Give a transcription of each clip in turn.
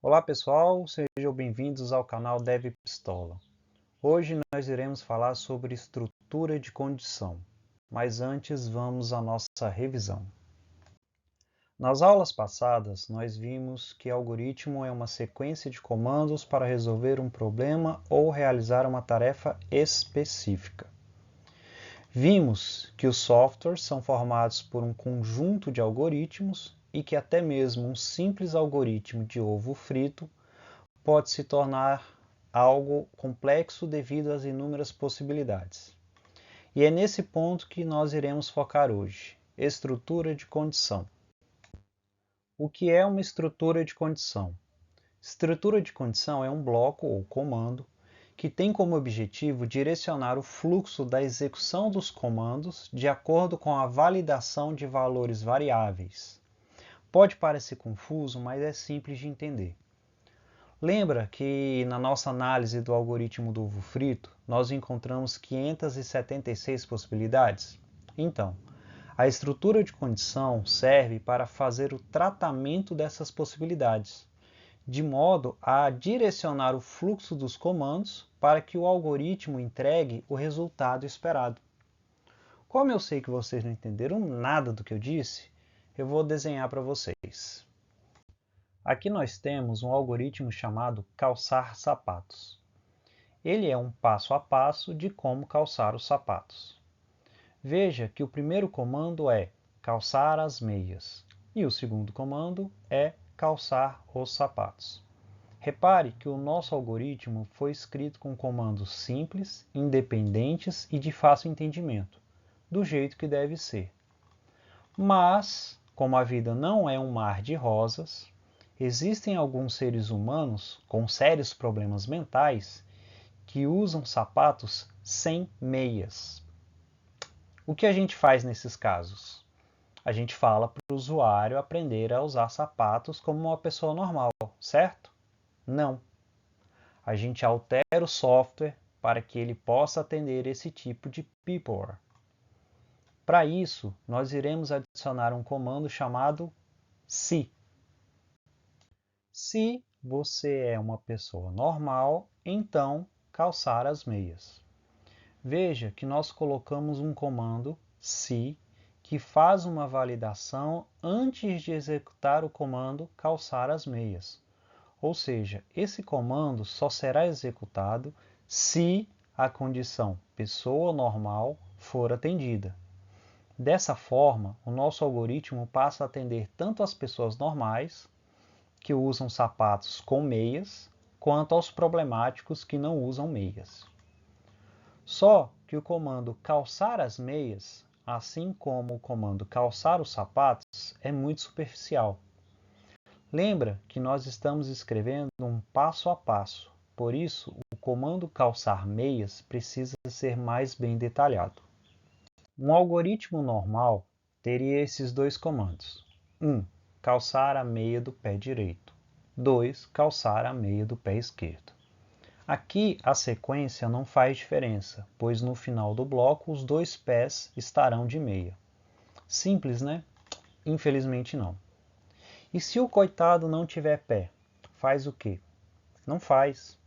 Olá pessoal, sejam bem-vindos ao canal Dev Pistola. Hoje nós iremos falar sobre estrutura de condição, mas antes vamos à nossa revisão. Nas aulas passadas, nós vimos que algoritmo é uma sequência de comandos para resolver um problema ou realizar uma tarefa específica. Vimos que os softwares são formados por um conjunto de algoritmos e que até mesmo um simples algoritmo de ovo frito pode se tornar algo complexo devido às inúmeras possibilidades. E é nesse ponto que nós iremos focar hoje: estrutura de condição. O que é uma estrutura de condição? Estrutura de condição é um bloco ou comando que tem como objetivo direcionar o fluxo da execução dos comandos de acordo com a validação de valores variáveis. Pode parecer confuso, mas é simples de entender. Lembra que na nossa análise do algoritmo do ovo frito, nós encontramos 576 possibilidades? Então, a estrutura de condição serve para fazer o tratamento dessas possibilidades, de modo a direcionar o fluxo dos comandos para que o algoritmo entregue o resultado esperado. Como eu sei que vocês não entenderam nada do que eu disse, eu vou desenhar para vocês. Aqui nós temos um algoritmo chamado calçar sapatos. Ele é um passo a passo de como calçar os sapatos. Veja que o primeiro comando é calçar as meias e o segundo comando é calçar os sapatos. Repare que o nosso algoritmo foi escrito com comandos simples, independentes e de fácil entendimento, do jeito que deve ser. Mas, como a vida não é um mar de rosas, existem alguns seres humanos com sérios problemas mentais que usam sapatos sem meias. O que a gente faz nesses casos? A gente fala para o usuário aprender a usar sapatos como uma pessoa normal, certo? Não. A gente altera o software para que ele possa atender esse tipo de people. Para isso, nós iremos adicionar um comando chamado se. Se você é uma pessoa normal, então calçar as meias. Veja que nós colocamos um comando se que faz uma validação antes de executar o comando calçar as meias. Ou seja, esse comando só será executado se a condição pessoa normal for atendida. Dessa forma, o nosso algoritmo passa a atender tanto as pessoas normais, que usam sapatos com meias, quanto aos problemáticos que não usam meias. Só que o comando calçar as meias, assim como o comando calçar os sapatos, é muito superficial. Lembra que nós estamos escrevendo um passo a passo, por isso o comando calçar meias precisa ser mais bem detalhado. Um algoritmo normal teria esses dois comandos. 1. Calçar a meia do pé direito. 2. Calçar a meia do pé esquerdo. Aqui a sequência não faz diferença, pois no final do bloco os dois pés estarão de meia. Simples, né? Infelizmente não. E se o coitado não tiver pé, faz o quê? Não faz,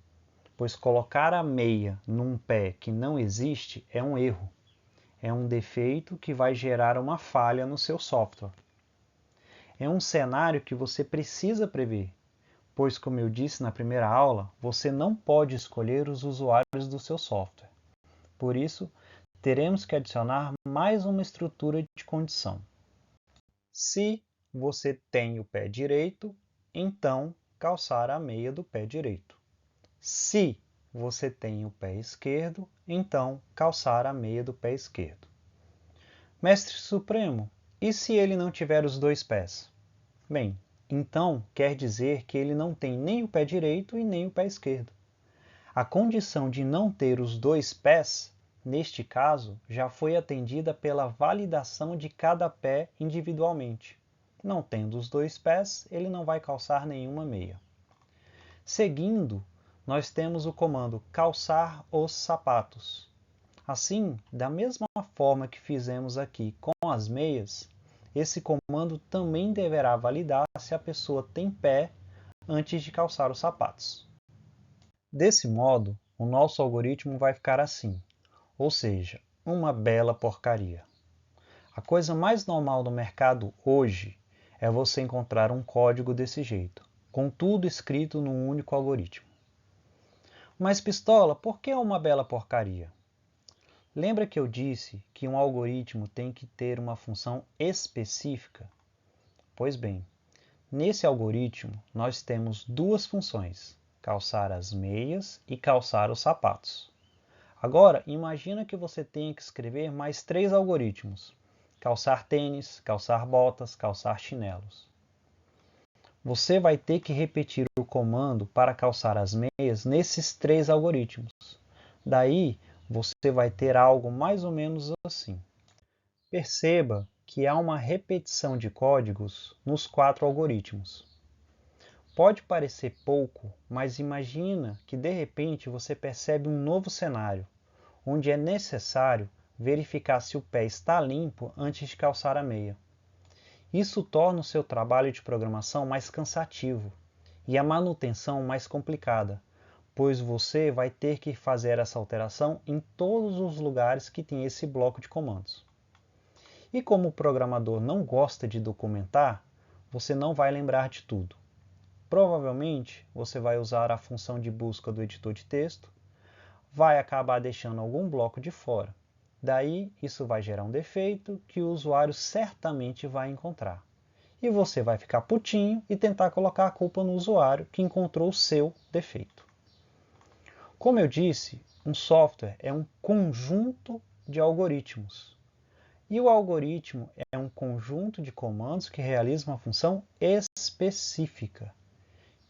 pois colocar a meia num pé que não existe é um erro. É um defeito que vai gerar uma falha no seu software. É um cenário que você precisa prever, pois, como eu disse na primeira aula, você não pode escolher os usuários do seu software. Por isso, teremos que adicionar mais uma estrutura de condição. Se você tem o pé direito, então calçar a meia do pé direito. Se você tem o pé esquerdo, então calçar a meia do pé esquerdo. Mestre Supremo, e se ele não tiver os dois pés? Bem, então quer dizer que ele não tem nem o pé direito e nem o pé esquerdo. A condição de não ter os dois pés, neste caso, já foi atendida pela validação de cada pé individualmente. Não tendo os dois pés, ele não vai calçar nenhuma meia. Seguindo, nós temos o comando calçar os sapatos. Assim, da mesma forma que fizemos aqui com as meias, esse comando também deverá validar se a pessoa tem pé antes de calçar os sapatos. Desse modo, o nosso algoritmo vai ficar assim, ou seja, uma bela porcaria. A coisa mais normal do mercado hoje é você encontrar um código desse jeito, com tudo escrito num único algoritmo. Mas Pistola, por que é uma bela porcaria? Lembra que eu disse que um algoritmo tem que ter uma função específica? Pois bem, nesse algoritmo nós temos duas funções, calçar as meias e calçar os sapatos. Agora, imagina que você tenha que escrever mais 3 algoritmos, calçar tênis, calçar botas, calçar chinelos. Você vai ter que repetir o comando para calçar as meias nesses 3 algoritmos. Daí, você vai ter algo mais ou menos assim. Perceba que há uma repetição de códigos nos 4 algoritmos. Pode parecer pouco, mas imagina que de repente você percebe um novo cenário, onde é necessário verificar se o pé está limpo antes de calçar a meia. Isso torna o seu trabalho de programação mais cansativo e a manutenção mais complicada, pois você vai ter que fazer essa alteração em todos os lugares que tem esse bloco de comandos. E como o programador não gosta de documentar, você não vai lembrar de tudo. Provavelmente você vai usar a função de busca do editor de texto, vai acabar deixando algum bloco de fora. Daí, isso vai gerar um defeito que o usuário certamente vai encontrar. E você vai ficar putinho e tentar colocar a culpa no usuário que encontrou o seu defeito. Como eu disse, um software é um conjunto de algoritmos. E o algoritmo é um conjunto de comandos que realiza uma função específica.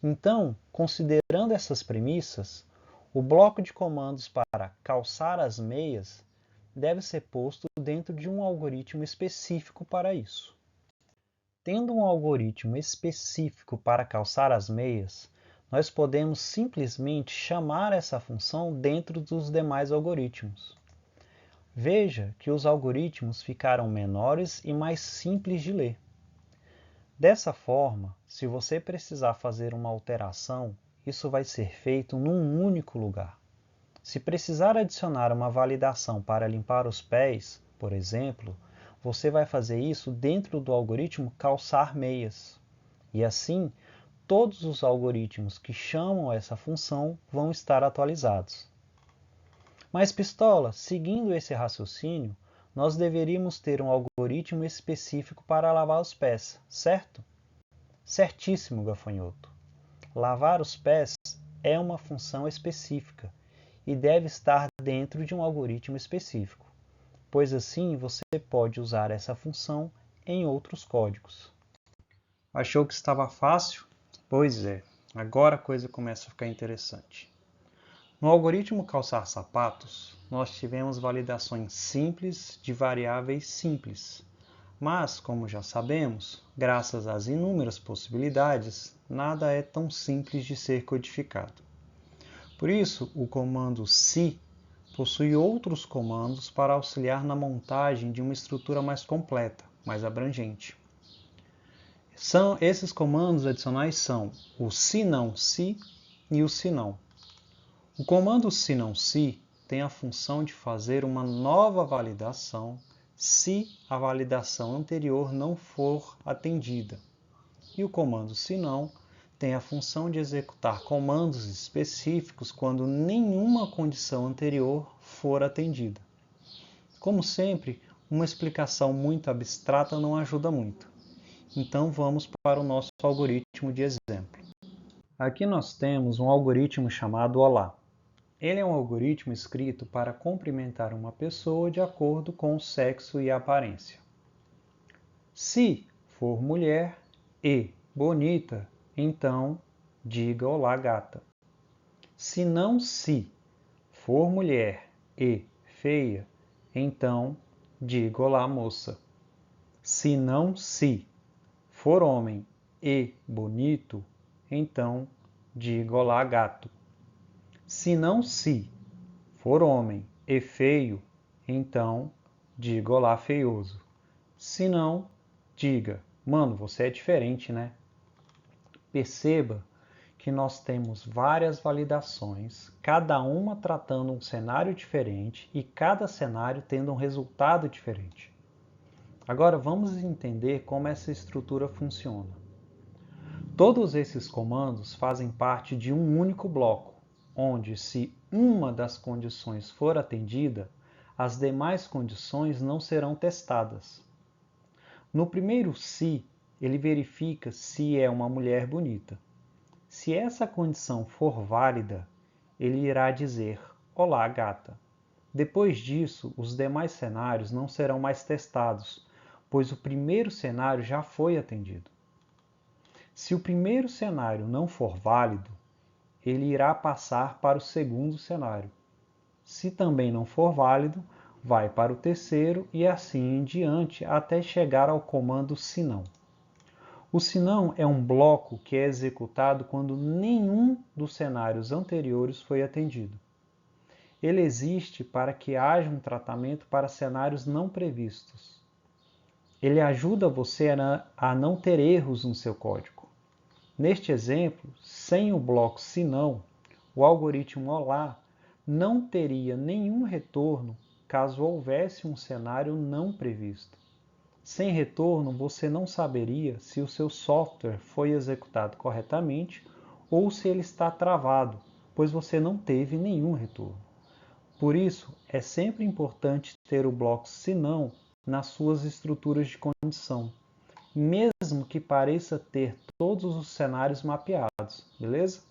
Então, considerando essas premissas, o bloco de comandos para calçar as meias deve ser posto dentro de um algoritmo específico para isso. Tendo um algoritmo específico para calçar as meias, nós podemos simplesmente chamar essa função dentro dos demais algoritmos. Veja que os algoritmos ficaram menores e mais simples de ler. Dessa forma, se você precisar fazer uma alteração, isso vai ser feito num único lugar. Se precisar adicionar uma validação para limpar os pés, por exemplo, você vai fazer isso dentro do algoritmo calçar meias. E assim, todos os algoritmos que chamam essa função vão estar atualizados. Mas Pistola, seguindo esse raciocínio, nós deveríamos ter um algoritmo específico para lavar os pés, certo? Certíssimo, gafanhoto. Lavar os pés é uma função específica e deve estar dentro de um algoritmo específico, pois assim você pode usar essa função em outros códigos. Achou que estava fácil? Pois é, agora a coisa começa a ficar interessante. No algoritmo calçar sapatos, nós tivemos validações simples de variáveis simples. Mas, como já sabemos, graças às inúmeras possibilidades, nada é tão simples de ser codificado. Por isso, o comando se possui outros comandos para auxiliar na montagem de uma estrutura mais completa, mais abrangente. Esses comandos adicionais são o se não se e o se não. O comando se não se tem a função de fazer uma nova validação se a validação anterior não for atendida. E o comando se não tem a função de executar comandos específicos quando nenhuma condição anterior for atendida. Como sempre, uma explicação muito abstrata não ajuda muito. Então vamos para o nosso algoritmo de exemplo. Aqui nós temos um algoritmo chamado Olá. Ele é um algoritmo escrito para cumprimentar uma pessoa de acordo com o sexo e a aparência. Se for mulher e bonita, então diga olá gata. Se não se for mulher e feia, então diga olá moça. Se não se for homem e bonito, então diga olá gato. Se não se for homem e feio, então diga olá feioso. Se não, diga, mano, você é diferente, né? Perceba que nós temos várias validações, cada uma tratando um cenário diferente e cada cenário tendo um resultado diferente. Agora vamos entender como essa estrutura funciona. Todos esses comandos fazem parte de um único bloco, onde se uma das condições for atendida, as demais condições não serão testadas. No primeiro se, ele verifica se é uma mulher bonita. Se essa condição for válida, ele irá dizer: "Olá, gata". Depois disso, os demais cenários não serão mais testados, pois o primeiro cenário já foi atendido. Se o primeiro cenário não for válido, ele irá passar para o segundo cenário. Se também não for válido, vai para o terceiro e assim em diante até chegar ao comando se não. O se não é um bloco que é executado quando nenhum dos cenários anteriores foi atendido. Ele existe para que haja um tratamento para cenários não previstos. Ele ajuda você a não ter erros no seu código. Neste exemplo, sem o bloco se não, o algoritmo olá não teria nenhum retorno caso houvesse um cenário não previsto. Sem retorno, você não saberia se o seu software foi executado corretamente ou se ele está travado, pois você não teve nenhum retorno. Por isso, é sempre importante ter o bloco se não nas suas estruturas de condição, mesmo que pareça ter todos os cenários mapeados, beleza?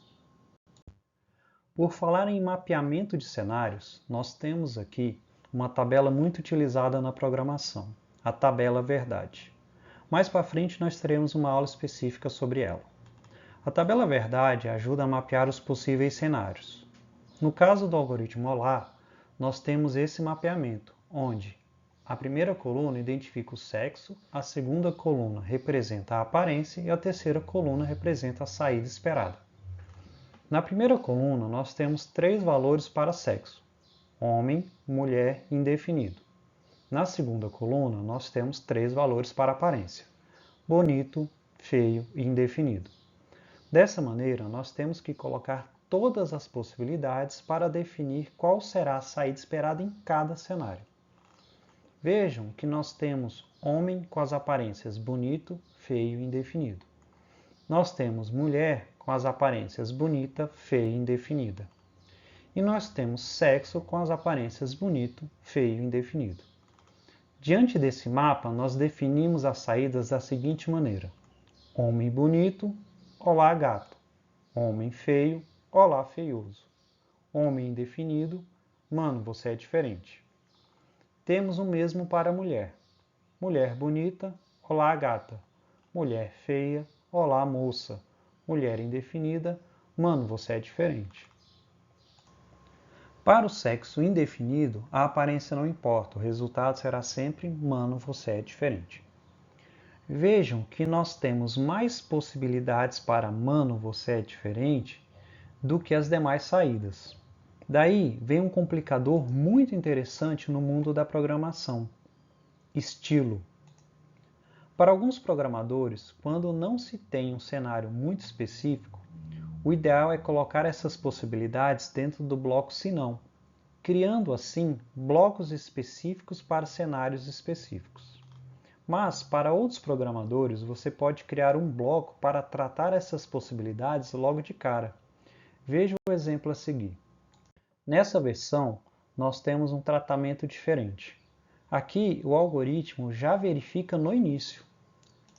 Por falar em mapeamento de cenários, nós temos aqui uma tabela muito utilizada na programação, a tabela verdade. Mais para frente nós teremos uma aula específica sobre ela. A tabela verdade ajuda a mapear os possíveis cenários. No caso do algoritmo olá, nós temos esse mapeamento, onde a primeira coluna identifica o sexo, a segunda coluna representa a aparência e a terceira coluna representa a saída esperada. Na primeira coluna, nós temos 3 valores para sexo: homem, mulher e indefinido. Na segunda coluna, nós temos 3 valores para aparência: bonito, feio e indefinido. Dessa maneira, nós temos que colocar todas as possibilidades para definir qual será a saída esperada em cada cenário. Vejam que nós temos homem com as aparências bonito, feio e indefinido. Nós temos mulher com as aparências bonita, feia e indefinida. E nós temos sexo com as aparências bonito, feio e indefinido. Diante desse mapa, nós definimos as saídas da seguinte maneira: homem bonito, olá gato. Homem feio, olá feioso. Homem indefinido, mano, você é diferente. Temos o mesmo para a mulher. Mulher bonita, olá gata. Mulher feia, olá moça. Mulher indefinida, mano, você é diferente. Para o sexo indefinido, a aparência não importa, o resultado será sempre mano, você é diferente. Vejam que nós temos mais possibilidades para mano, você é diferente do que as demais saídas. Daí vem um complicador muito interessante no mundo da programação: estilo. Para alguns programadores, quando não se tem um cenário muito específico, o ideal é colocar essas possibilidades dentro do bloco se não, criando assim blocos específicos para cenários específicos. Mas, para outros programadores, você pode criar um bloco para tratar essas possibilidades logo de cara. Veja o exemplo a seguir. Nessa versão, nós temos um tratamento diferente. Aqui, o algoritmo já verifica no início.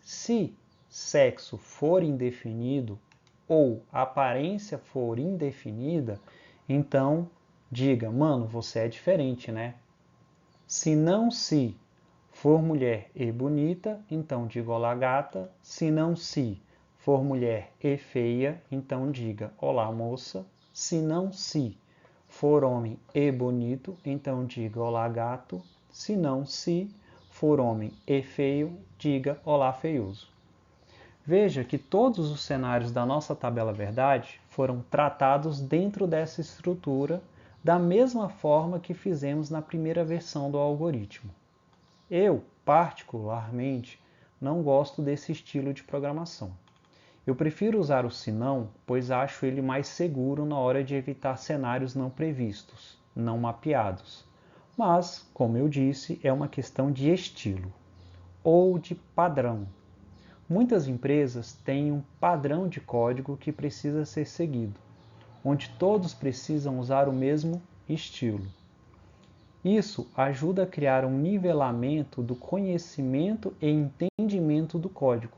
Se sexo for indefinido ou aparência for indefinida, então diga, mano, você é diferente, né? Se for mulher e bonita, então diga olá gata. Se for mulher e feia, então diga olá moça. Se for homem e bonito, então diga olá gato. Se for homem e feio, diga olá feioso. Veja que todos os cenários da nossa tabela verdade foram tratados dentro dessa estrutura da mesma forma que fizemos na primeira versão do algoritmo. Eu, particularmente, não gosto desse estilo de programação. Eu prefiro usar o senão, pois acho ele mais seguro na hora de evitar cenários não previstos, não mapeados. Mas, como eu disse, é uma questão de estilo ou de padrão. Muitas empresas têm um padrão de código que precisa ser seguido, onde todos precisam usar o mesmo estilo. Isso ajuda a criar um nivelamento do conhecimento e entendimento do código,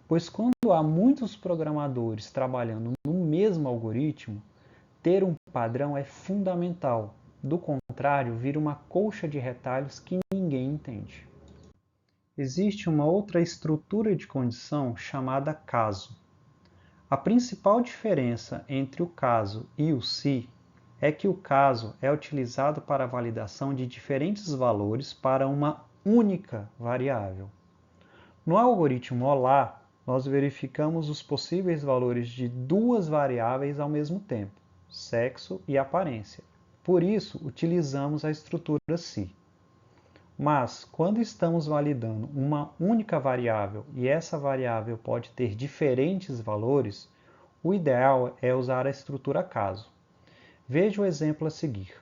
pois quando há muitos programadores trabalhando no mesmo algoritmo, ter um padrão é fundamental. Do contrário, vira uma colcha de retalhos que ninguém entende. Existe uma outra estrutura de condição chamada caso. A principal diferença entre o caso e o se é que o caso é utilizado para a validação de diferentes valores para uma única variável. No algoritmo OLA, nós verificamos os possíveis valores de duas variáveis ao mesmo tempo, sexo e aparência. Por isso, utilizamos a estrutura se. Mas, quando estamos validando uma única variável e essa variável pode ter diferentes valores, o ideal é usar a estrutura caso. Veja o exemplo a seguir.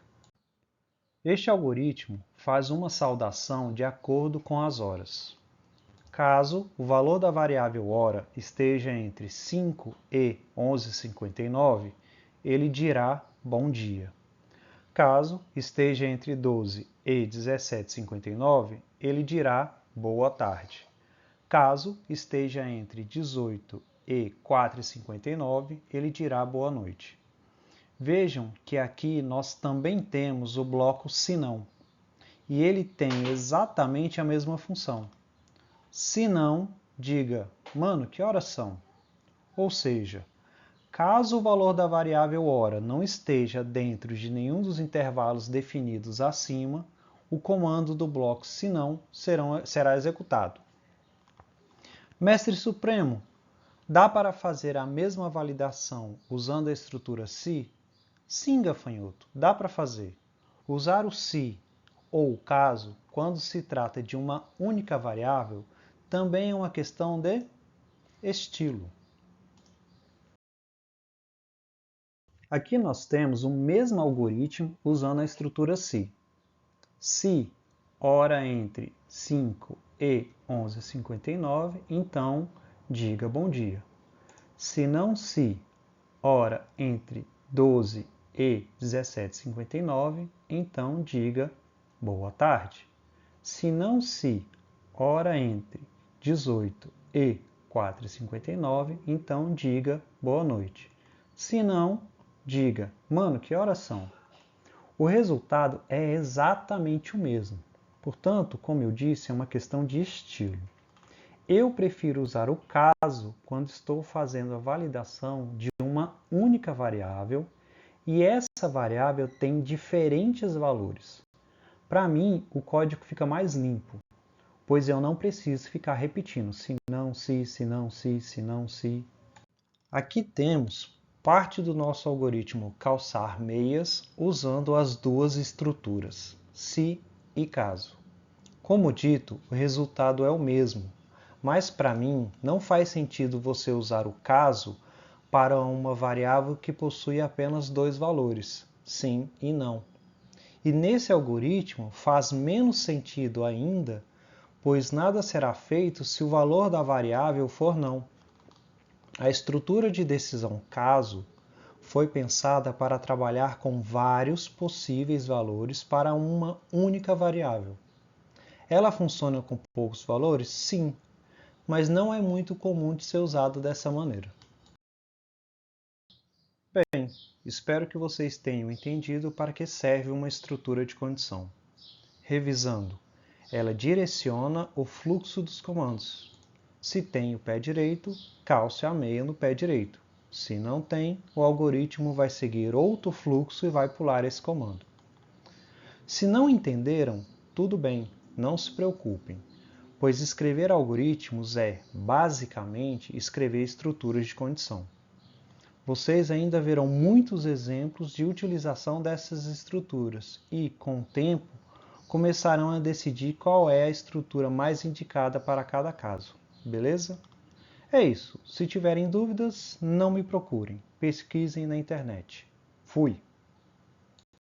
Este algoritmo faz uma saudação de acordo com as horas. Caso o valor da variável hora esteja entre 5 e 11h59, ele dirá bom dia. Caso esteja entre 12 e 17h59, ele dirá boa tarde. Caso esteja entre 18 e 4h59, ele dirá boa noite. Vejam que aqui nós também temos o bloco senão, e ele tem exatamente a mesma função. Se não, diga, mano, que horas são? Ou seja, caso o valor da variável hora não esteja dentro de nenhum dos intervalos definidos acima, o comando do bloco se não será executado. Mestre Supremo, dá para fazer a mesma validação usando a estrutura se? Sim, gafanhoto, dá para fazer. Usar o se ou o caso, quando se trata de uma única variável, também é uma questão de estilo. Aqui nós temos o mesmo algoritmo usando a estrutura se. Se hora entre 5 e 11h59, então diga bom dia. Se não se hora entre 12 e 17h59, então diga boa tarde. Se não se hora entre 18 e 4h59, então diga boa noite. Se não, diga, mano, que horas são? O resultado é exatamente o mesmo. Portanto, como eu disse, é uma questão de estilo. Eu prefiro usar o caso quando estou fazendo a validação de uma única variável e essa variável tem diferentes valores. Para mim, o código fica mais limpo, pois eu não preciso ficar repetindo se não, se não, se não, se. Aqui temos parte do nosso algoritmo calçar meias usando as duas estruturas, se e caso. Como dito, o resultado é o mesmo, mas para mim não faz sentido você usar o caso para uma variável que possui apenas dois valores, sim e não. E nesse algoritmo faz menos sentido ainda, pois nada será feito se o valor da variável for não. A estrutura de decisão caso foi pensada para trabalhar com vários possíveis valores para uma única variável. Ela funciona com poucos valores? Sim, mas não é muito comum de ser usado dessa maneira. Bem, espero que vocês tenham entendido para que serve uma estrutura de condição. Revisando, ela direciona o fluxo dos comandos. Se tem o pé direito, calce a meia no pé direito. Se não tem, o algoritmo vai seguir outro fluxo e vai pular esse comando. Se não entenderam, tudo bem, não se preocupem, pois escrever algoritmos é, basicamente, escrever estruturas de condição. Vocês ainda verão muitos exemplos de utilização dessas estruturas e, com o tempo, começarão a decidir qual é a estrutura mais indicada para cada caso, beleza? É isso. Se tiverem dúvidas, não me procurem. Pesquisem na internet. Fui!